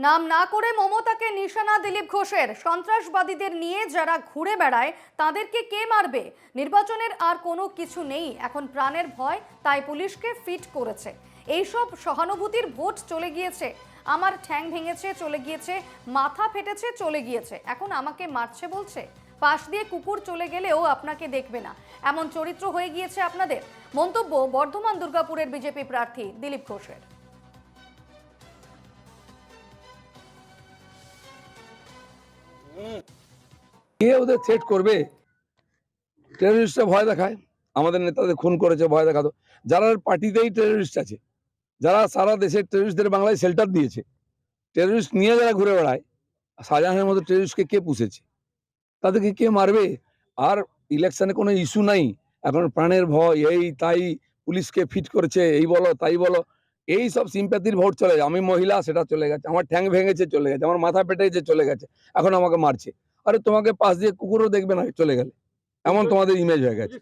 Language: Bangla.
নাম না করে মমতাকে নিশানা দিলীপ ঘোষের। সন্ত্রাসবাদীদের নিয়ে যারা ঘুরে বেড়ায় তাদেরকে কে মারবে? নির্বাচনের আর কোনো কিছু নেই, এখন প্রাণের ভয়, তাই পুলিশকে ফিট করেছে। এইসব সহানুভূতির ভোট চলে গিয়েছে। আমার ঠ্যাং ভেঙেছে চলে গিয়েছে, মাথা ফেটেছে চলে গিয়েছে, এখন আমাকে মারছে বলছে। পাশ দিয়ে কুকুর চলে গেলেও আপনাকে দেখবে না, এমন চরিত্র হয়ে গিয়েছে আপনাদের। মন্তব্য বর্ধমান দুর্গাপুরের বিজেপি প্রার্থী দিলীপ ঘোষের। কে ওদের থ্রেট করবে? টেররিস্টরা ভয় দেখায়, আমাদের নেতাদের খুন করেছে ভয় দেখাতো। যারা পার্টিতেই টেররিস্ট আছে, যারা সারা দেশের টেররিস্টদের বাংলায় শেল্টার দিয়েছে, টেররিস্ট নিয়ে যারা ঘুরে বেড়ায়, শাহজাহানের মতো টেররিস্টকে কে পুষেছে? তাদেরকে কে মারবে? আর ইলেকশনে কোনো ইস্যু নাই, এখন প্রাণের ভয়, এই তাই পুলিশকে ফিট করেছে, এই বলো তাই বলো, এই সব সিম্প্যাথির ভোট চলে যায়। আমি মহিলা, সেটা চলে গেছে, আমার ঠ্যাং ভেঙেছে চলে গেছে, আমার মাথা পেটেছে চলে গেছে, এখন আমাকে মারছে। আরে তোমাকে পাশ দিয়ে কুকুরও দেখবে না চলে গেলে, এমন তোমাদের ইমেজ হয়ে গেছে।